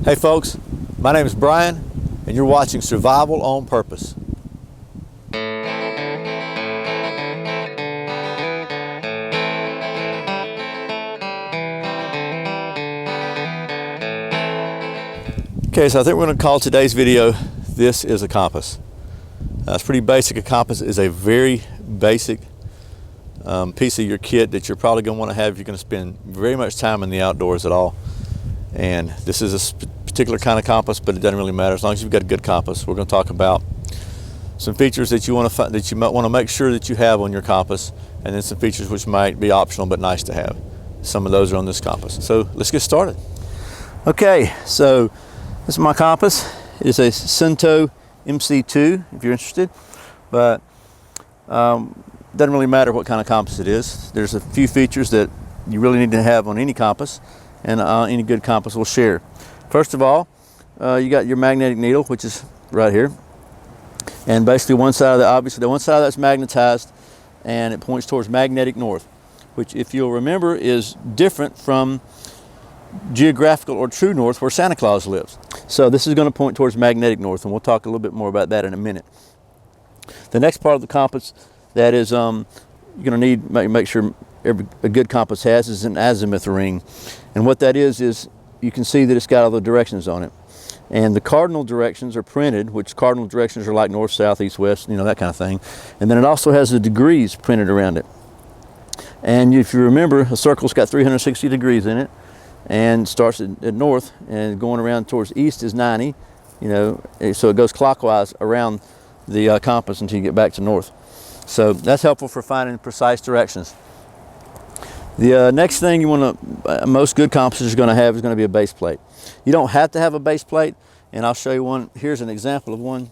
Hey folks, my name is Brian and you're watching Survival on Purpose. Okay, so I think we're going to call today's video, This is a Compass. It's pretty basic. A compass is a very basic piece of your kit that you're probably going to want to have if you're going to spend very much time in the outdoors at all. And this is a particular kind of compass, but it doesn't really matter as long as you've got a good compass. We're going to talk about some features that you want to that you might want to make sure that you have on your compass, and then some features which might be optional but nice to have. Some of those are on this compass. So let's get started. Okay, so this is my compass. It's a Suunto MC-2 if you're interested, but doesn't really matter what kind of compass it is. There's a few features that you really need to have on any compass, and any good compass will share. First of all, you got your magnetic needle, which is right here, and basically one side of that, obviously the one side of that's magnetized, and it points towards magnetic north, which, if you'll remember, is different from geographical or true north where Santa Claus lives. So this is going to point towards magnetic north, and we'll talk a little bit more about that in a minute. The next part of the compass that is you're going to need, make sure a good compass has, is an azimuth ring. And what that is you can see that it's got all the directions on it. And the cardinal directions are printed, which cardinal directions are like north, south, east, west, you know, that kind of thing. And then it also has the degrees printed around it. And if you remember, a circle's got 360 degrees in it, and starts at north, and going around towards east is 90, you know, so it goes clockwise around the compass until you get back to north. So that's helpful for finding precise directions. The next thing you want to, most good compasses are going to have, is going to be a base plate. You don't have to have a base plate, and I'll show you one. Here's an example of one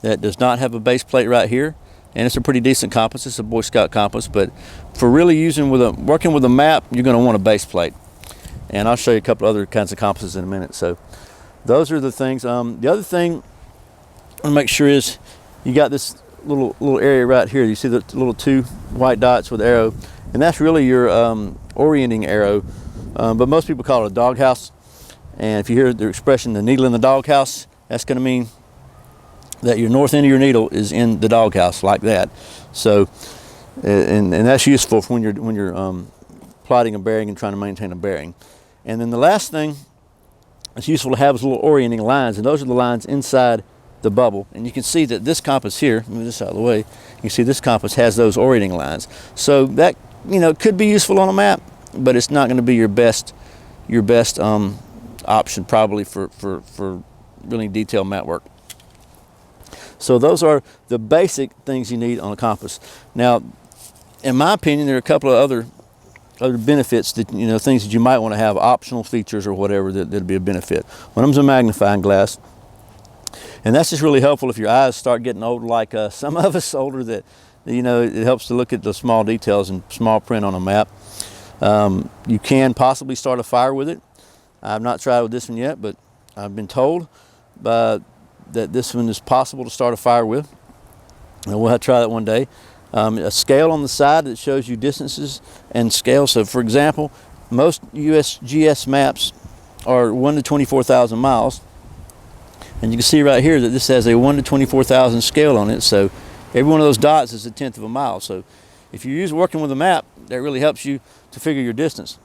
that does not have a base plate right here, and it's a pretty decent compass. It's a Boy Scout compass, but for really working with a map, you're going to want a base plate. And I'll show you a couple other kinds of compasses in a minute. So those are the things. The other thing I want to make sure is you got this little area right here. You see the little two white dots with arrow, and that's really your orienting arrow, but most people call it a doghouse. And if you hear the expression, the needle in the doghouse, that's going to mean that your north end of your needle is in the doghouse, like that. So, and that's useful for when you're plotting a bearing and trying to maintain a bearing. And then the last thing that's useful to have is little orienting lines, and those are the lines inside the bubble. And you can see that this compass here, move this out of the way, you can see this compass has those orienting lines. So that, you know, could be useful on a map, but it's not going to be your best option probably for really detailed map work. So those are the basic things you need on a compass. Now, in my opinion, there are a couple of other benefits that, you know, things that you might want to have, optional features or whatever that'd be a benefit. One of them's a magnifying glass, and that's just really helpful if your eyes start getting old, like some of us older, that, you know, it helps to look at the small details and small print on a map. You can possibly start a fire with it. I've not tried with this one yet, but I've been told that this one is possible to start a fire with, and we'll have to try that one day. A scale on the side that shows you distances and scale. So, for example, most USGS maps are 1 to 24,000 miles, and you can see right here that this has a 1 to 24,000 scale on it. So every one of those dots is a tenth of a mile. So if you're working with a map, that really helps you to figure your distance.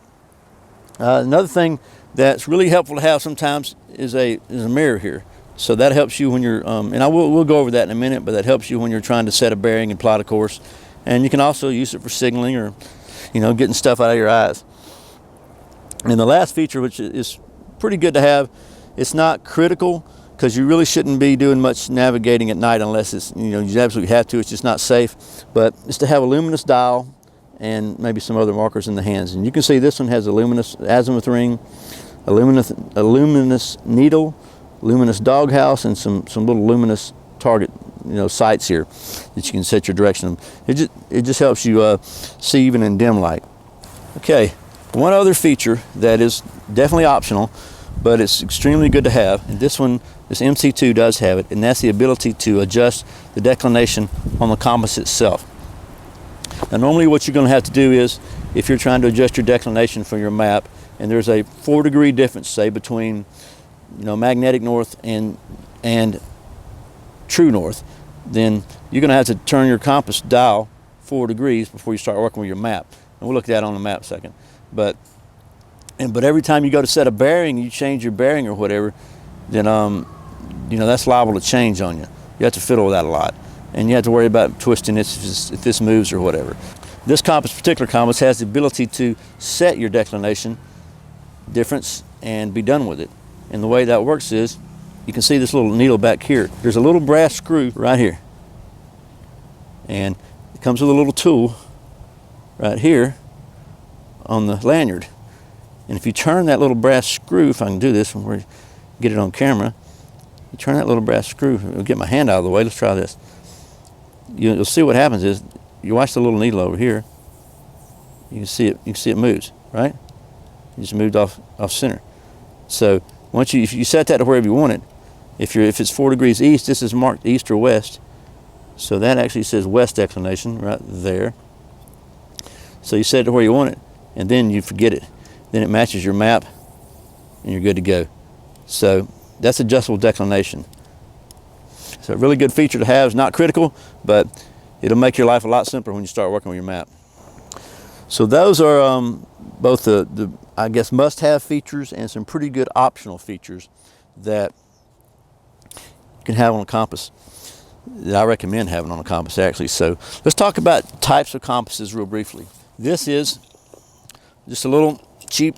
Another thing that's really helpful to have sometimes is a mirror here. So that helps you when you're, and we'll go over that in a minute, but that helps you when you're trying to set a bearing and plot a course. And you can also use it for signaling or, you know, getting stuff out of your eyes. And the last feature, which is pretty good to have, it's not critical because you really shouldn't be doing much navigating at night unless it's, you know, you absolutely have to. It's just not safe. But it's to have a luminous dial and maybe some other markers in the hands. And you can see this one has a luminous azimuth ring, a luminous needle, luminous doghouse, and some little luminous target, you know, sights here that you can set your direction on. It just helps you see even in dim light. Okay, one other feature that is definitely optional, but it's extremely good to have, and this MC-2 does have it, and that's the ability to adjust the declination on the compass itself. Now, normally what you're going to have to do is, if you're trying to adjust your declination for your map, and there's a 4-degree difference, say, between magnetic north and true north, then you're going to have to turn your compass dial 4 degrees before you start working with your map. And we'll look at that on the map second. But every time you go to set a bearing, you change your bearing or whatever, then that's liable to change on you. You have to fiddle with that a lot, and you have to worry about twisting this if this moves or whatever. This particular compass has the ability to set your declination difference and be done with it. And the way that works is, you can see this little needle back here. There's a little brass screw right here, and it comes with a little tool right here on the lanyard. And if you turn that little brass screw, if I can do this when we get it on camera, you turn that little brass screw. I'll get my hand out of the way. Let's try this. You'll see what happens is, you watch the little needle over here. You can see it. You can see it moves, right? You just moved off center. So if you set that to wherever you want it, if it's 4 degrees east, this is marked east or west. So that actually says west declination right there. So you set it to where you want it, and then you forget it. Then it matches your map, and you're good to go. So that's adjustable declination. So a really good feature to have. It's not critical, but it'll make your life a lot simpler when you start working with your map. So those are both the I guess must-have features and some pretty good optional features that you can have on a compass, that I recommend having on a compass actually. So let's talk about types of compasses real briefly. This is just a little cheap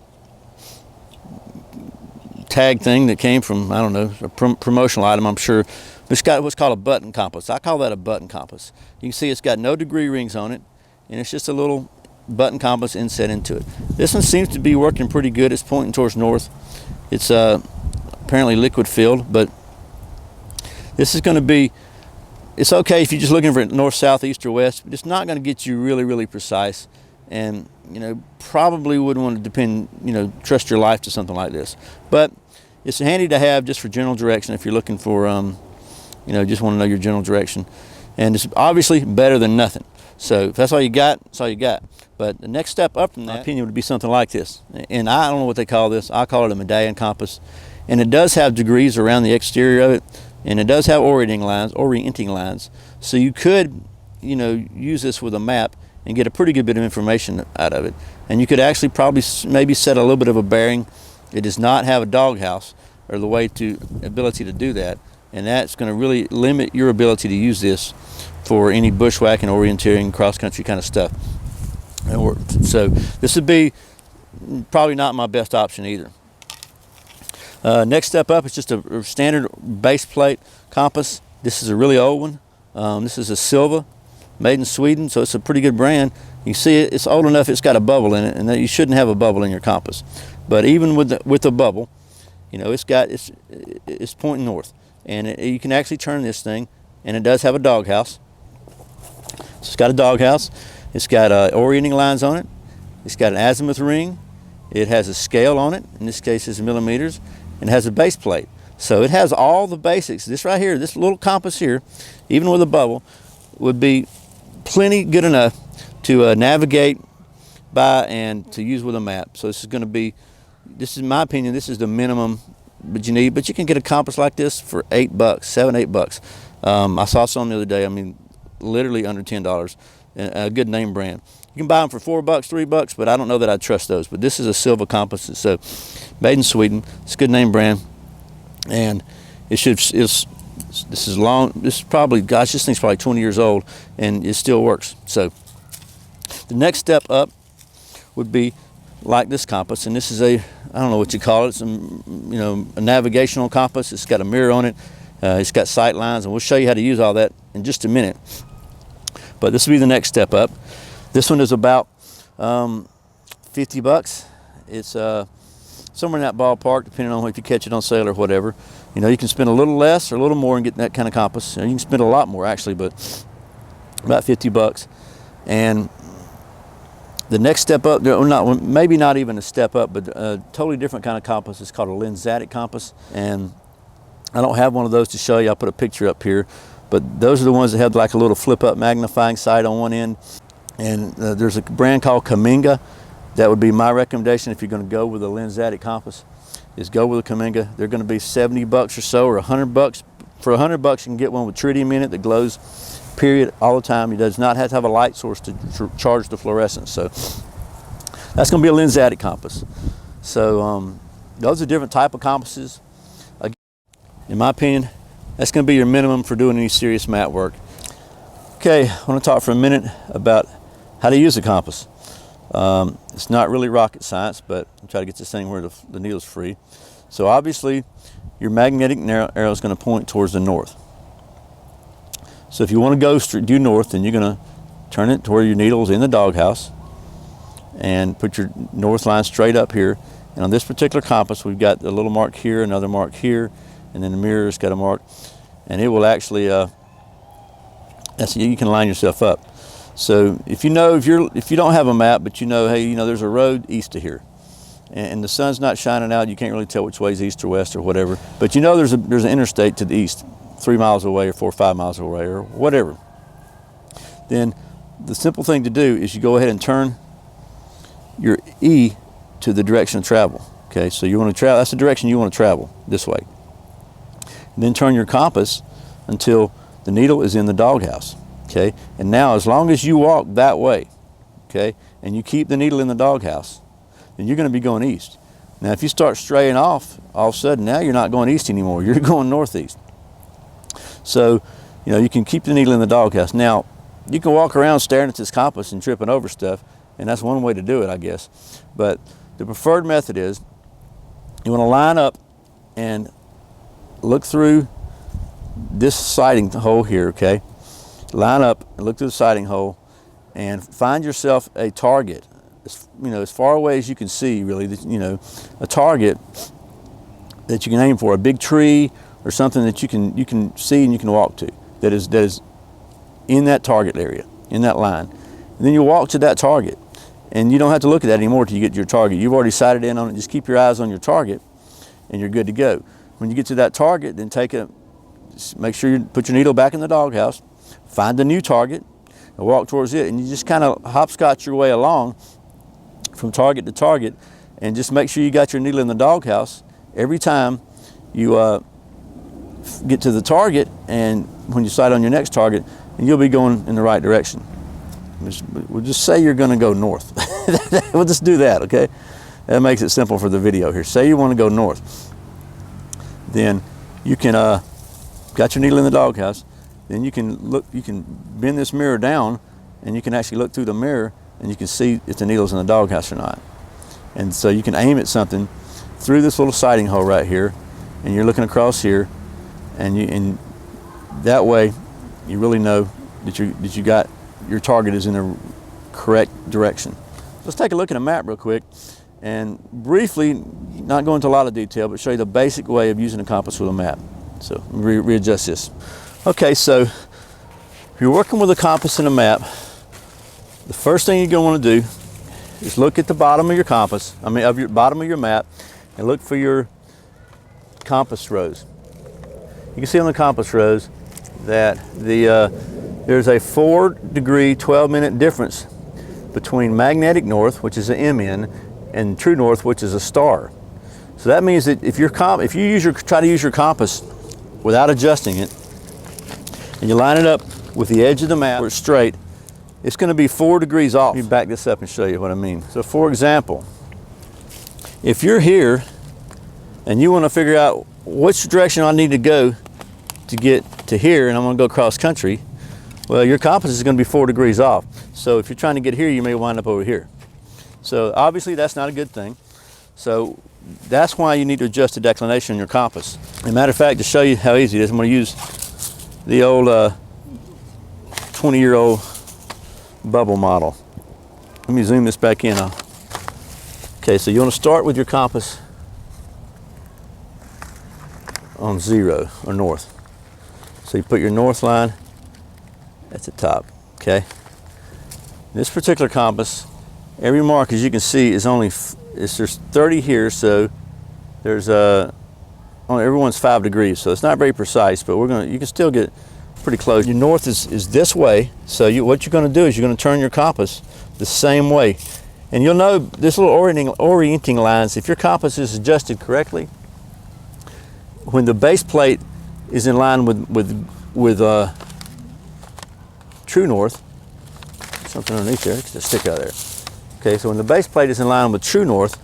tag thing that came from, I don't know, a promotional item, I'm sure. It's got what's called a button compass. I call that a button compass. You can see it's got no degree rings on it, and it's just a little button compass inset into it. This one seems to be working pretty good. It's pointing towards north. It's apparently liquid filled, but this is going to be, it's okay if you're just looking for north, south, east, or west, but it's not going to get you really, really precise. And probably wouldn't want to trust your life to something like this. But it's handy to have just for general direction if you're looking for, just want to know your general direction. And it's obviously better than nothing. So if that's all you got, that's all you got. But the next step up from that, my opinion, would be something like this. And I don't know what they call this. I call it a medallion compass. And it does have degrees around the exterior of it. And it does have orienting lines. So you could, use this with a map and get a pretty good bit of information out of it. And you could actually probably maybe set a little bit of a bearing. It does not have a doghouse or the ability to do that. And that's going to really limit your ability to use this for any bushwhacking, orienteering, cross-country kind of stuff. So this would be probably not my best option either. Next step up is just a standard base plate compass. This is a really old one. This is a Silva, made in Sweden, so it's a pretty good brand. You see it's old enough it's got a bubble in it, and that you shouldn't have a bubble in your compass. But even with the bubble, it's pointing north. And you can actually turn this thing, and it does have a doghouse. So it's got a doghouse. It's got orienting lines on it. It's got an azimuth ring. It has a scale on it. In this case, it's millimeters, and it has a base plate. So it has all the basics. This right here, this little compass here, even with a bubble, would be plenty good enough to navigate by and to use with a map. So this is in my opinion, this is the minimum that you need. But you can get a compass like this for $8, $7, $8. I saw some the other day. I mean, literally under $10. A good name brand. You can buy them for $4, $3, but I don't know that I'd trust those. But this is a Silva compass. It's made in Sweden. It's a good name brand, and this is long. This is probably, gosh, this thing's probably 20 years old, and it still works. So the next step up would be like this compass, and this is I don't know what you call it. It's a navigational compass. It's got a mirror on it. It's got sight lines, and we'll show you how to use all that in just a minute. But this will be the next step up. This one is about $50. It's somewhere in that ballpark, depending on if you catch it on sale or whatever. You can spend a little less or a little more and get that kind of compass. You can spend a lot more actually, but about $50. And the next step up, maybe not even a step up, but a totally different kind of compass. It's called a lensatic compass, and I don't have one of those to show you. I'll put a picture up here. But those are the ones that have like a little flip-up magnifying sight on one end. And there's a brand called Kaminga, that would be my recommendation if you're going to go with a lensatic compass, is go with a Kaminga. They're going to be $70 or so, or $100. For $100 you can get one with tritium in it that glows period all the time. It does not have to have a light source to charge the fluorescence. So that's going to be a lensatic compass. So those are different type of compasses. Again, in my opinion, that's going to be your minimum for doing any serious map work. Okay, I want to talk for a minute about how to use a compass. It's not really rocket science, but I'm trying to get this thing where the needle's free. So obviously, your magnetic arrow is going to point towards the north. So if you want to go due north, then you're going to turn it to where your needle's in the doghouse and put your north line straight up here. And on this particular compass, we've got a little mark here, another mark here, and then the mirror's got a mark. And it will actually, you can line yourself up. So if you don't have a map, but hey, there's a road east of here, and the sun's not shining out, you can't really tell which way is east or west or whatever, but there's an interstate to the east, 3 miles away or 4 or 5 miles away or whatever. Then the simple thing to do is you go ahead and turn your E to the direction of travel. Okay, so you want to travel, that's the direction you want to travel, this way. And then turn your compass until the needle is in the doghouse. Okay, and now as long as you walk that way, okay, and you keep the needle in the doghouse, then you're going to be going east. Now if you start straying off, all of a sudden now you're not going east anymore, you're going northeast. So you can keep the needle in the doghouse. Now you can walk around staring at this compass and tripping over stuff, and that's one way to do it, I guess. But the preferred method is you want to line up and look through this sighting hole here, okay? Line up and look through the sighting hole and find yourself a target, as far away as you can see, really, a target that you can aim for, a big tree or something that you can see and you can walk to, that is in that target area, in that line. And then you walk to that target, and you don't have to look at that anymore till you get to your target. You've already sighted in on it. Just keep your eyes on your target and you're good to go. When you get to that target, then make sure you put your needle back in the doghouse, find a new target and walk towards it, and you just kind of hopscotch your way along from target to target, and just make sure you got your needle in the doghouse every time you get to the target, and when you sight on your next target, and you'll be going in the right direction. We'll just say you're going to go north. We'll just do that, okay? That makes it simple for the video here. Say you want to go north. Then you can, got your needle in the doghouse, then you can bend this mirror down, and you can actually look through the mirror and you can see if the needle's in the doghouse or not. And so you can aim at something through this little sighting hole right here, and you're looking across here, and that way you really know that you got your target is in the correct direction. Let's take a look at a map real quick and briefly, not go into a lot of detail, but show you the basic way of using a compass with a map. So readjust this. Okay, so if you're working with a compass and a map, the first thing you're going to want to do is look at the bottom of your compass, bottom of your map, and look for your compass rose. You can see on the compass rose that there's a 4-degree, 12-minute difference between magnetic north, which is an MN, and true north, which is a star. So that means that if you try to use your compass without adjusting it, and you line it up with the edge of the map where it's straight, it's going to be 4 degrees off. Let me back this up and show you what I mean. So for example, if you're here and you want to figure out which direction I need to go to get to here, and I'm going to go cross country, well, your compass is going to be 4 degrees off. So if you're trying to get here, you may wind up over here. So obviously that's not a good thing. So that's why you need to adjust the declination on your compass. As a matter of fact, to show you how easy it is, I'm going to use the old 20-year-old bubble model. Let me zoom this back in. Okay, so you want to start with your compass on 0 or north. So you put your north line at the top, okay? This particular compass, every mark, as you can see, is there's 30 here, so there's everyone's 5 degrees, so it's not very precise, but you can still get pretty close. Your north is this way, so what you're going to do is you're going to turn your compass the same way, And you'll know this little orienting lines, if your compass is adjusted correctly, when the base plate is in line with true north, something underneath there, just stick out there. Okay, so when the base plate is in line with true north,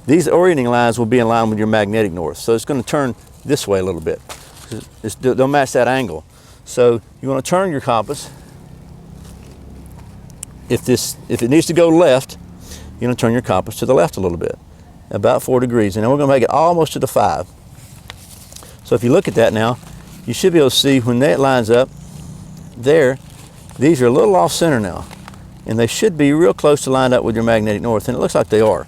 these orienting lines will be in line with your magnetic north. So it's going to turn this way a little bit. They'll match that angle. So you want to turn your compass. If it needs to go left, you're going to turn your compass to the left a little bit, about 4 degrees, and then we're going to make it almost to the 5. So if you look at that now, you should be able to see when that lines up there, these are a little off center now, and they should be real close to lined up with your magnetic north, and it looks like they are.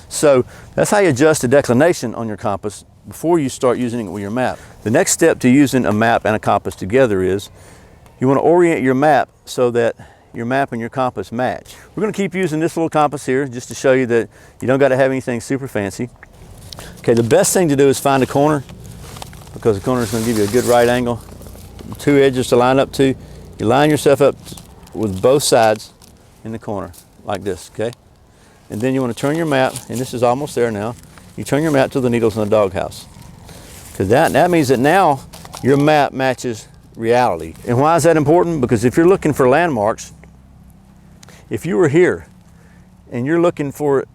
So that's how you adjust the declination on your compass before you start using it with your map. The next step to using a map and a compass together is you want to orient your map so that your map and your compass match. We're going to keep using this little compass here just to show you that you don't got to have anything super fancy. Okay, the best thing to do is find a corner, because the corner is going to give you a good right angle. 2 edges to line up to. You line yourself up with both sides in the corner like this, okay? And then you want to turn your map, and this is almost there now. You turn your map to the needles in the doghouse, because that means that now your map matches reality. And why is that important? Because if you're looking for landmarks, if you were here and you're looking for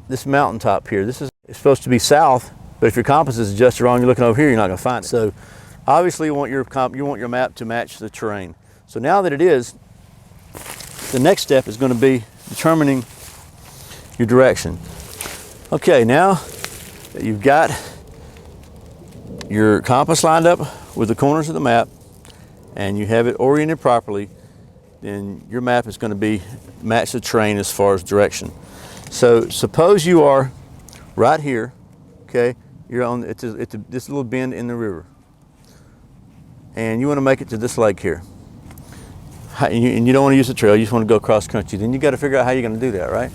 this mountaintop here, it's supposed to be south, but if your compass is adjusted wrong, you're looking over here, you're not going to find it. So obviously you want your map to match the terrain. So now that it is, the next step is going to be determining your direction. Okay, now that you've got your compass lined up with the corners of the map and you have it oriented properly, then your map is going to match the terrain as far as direction. So suppose you are right here, okay, you're on this little bend in the river, and you want to make it to this lake here, and you don't want to use the trail, you just want to go cross country. Then you got to figure out how you're going to do that, right?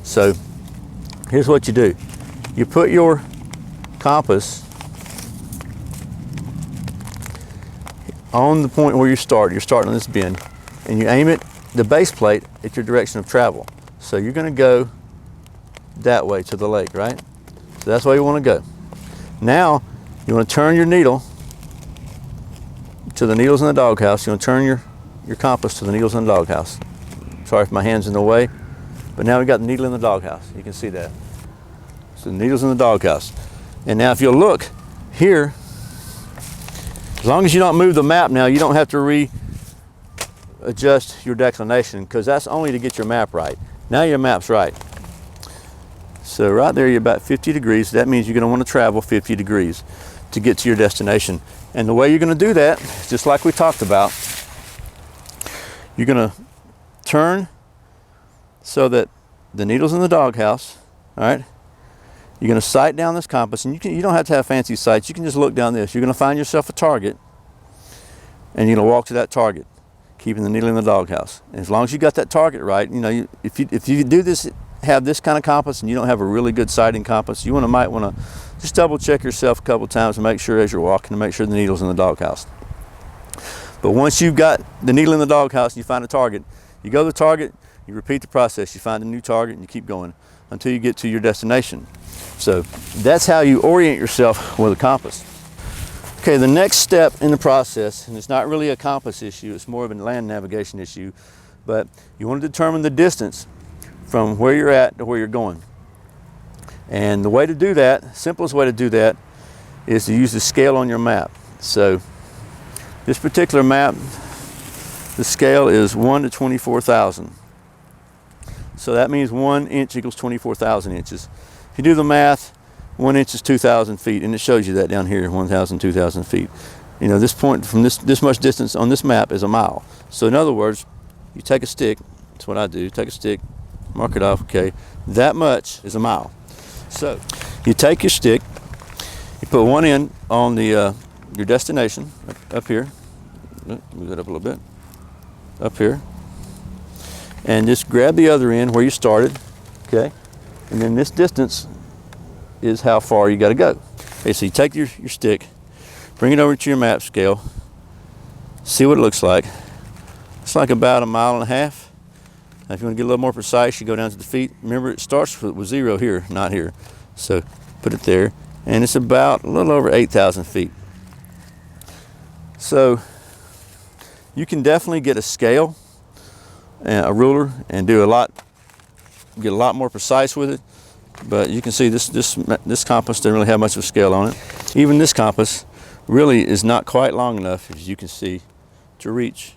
So here's what you do. You put your compass on the point where you're starting on this bend, and you aim it, the base plate, at your direction of travel. So you're going to go that way to the lake, right? So that's where you want to go. Now you want to turn your needle to the needles in the doghouse. You want to turn your compass to the needles in the doghouse. Sorry if my hand's in the way, but now we got the needle in the doghouse. You can see that. So the needle's in the doghouse. And now if you'll look here, as long as you don't move the map now, you don't have to readjust your declination, because that's only to get your map right. Now your map's right. So right there you're about 50 degrees. That means you're going to want to travel 50 degrees to get to your destination. And the way you're going to do that, just like we talked about, you're going to turn so that the needle's in the doghouse, all right? You're going to sight down this compass, and you don't have to have fancy sights. You can just look down this. You're going to find yourself a target, and you're going to walk to that target, keeping the needle in the doghouse. And as long as you got that target right, you know, if you do this, have this kind of compass, and you don't have a really good sighting compass, you might want to just double check yourself a couple times and make sure as you're walking to make sure the needle's in the doghouse. But once you've got the needle in the doghouse and you find a target, you go to the target, you repeat the process, you find a new target, and you keep going until you get to your destination. So that's how you orient yourself with a compass. Okay, the next step in the process, and it's not really a compass issue, it's more of a land navigation issue, but you want to determine the distance from where you're at to where you're going. And the way to do that, simplest way to do that, is to use the scale on your map. So this particular map, the scale is 1 to 24,000. So that means 1 inch equals 24,000 inches. If you do the math, 1 inch is 2,000 feet, and it shows you that down here, 1,000, 2,000 feet. You know, this point from this much distance on this map is a mile. So in other words, you take a stick, that's what I do, take a stick, mark it off, okay, that much is a mile. So you take your stick, you put one end on the your destination, up here, move that up a little bit, up here, and just grab the other end where you started, okay, and then this distance is how far you got to go. Okay, so you take your stick, bring it over to your map scale, see what it looks like. It's like about 1.5 miles. If you want to get a little more precise, you go down to the feet. Remember, it starts with 0 here, not here. So put it there, and it's about a little over 8,000 feet. So you can definitely get a scale and a ruler and get a lot more precise with it. But you can see this compass doesn't really have much of a scale on it. Even this compass really is not quite long enough, as you can see, to reach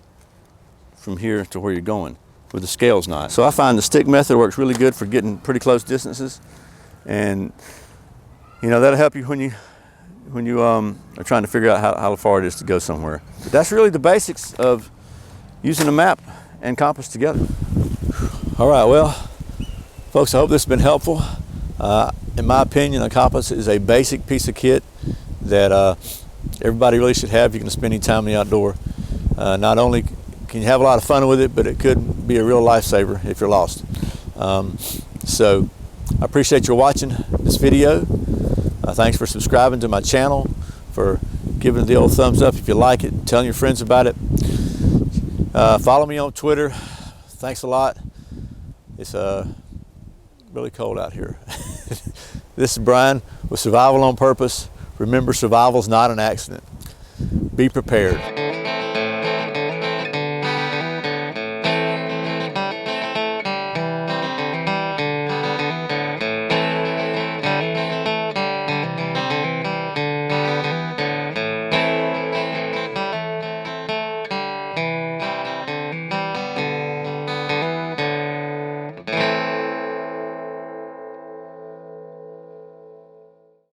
from here to where you're going, where the scale's not. So I find the stick method works really good for getting pretty close distances, and you know, that'll help you when you are trying to figure out how far it is to go somewhere. But that's really the basics of using a map and compass together. All right, well, folks, I hope this has been helpful. In my opinion, a compass is a basic piece of kit that everybody really should have if you're going to spend any time in the outdoor. Not only can you have a lot of fun with it, but it could be a real lifesaver if you're lost. So I appreciate you watching this video. Thanks for subscribing to my channel, for giving it the old thumbs up if you like it, telling your friends about it. Follow me on Twitter. Thanks a lot. It's really cold out here. This is Brian with Survival on Purpose. Remember, survival's not an accident. Be prepared.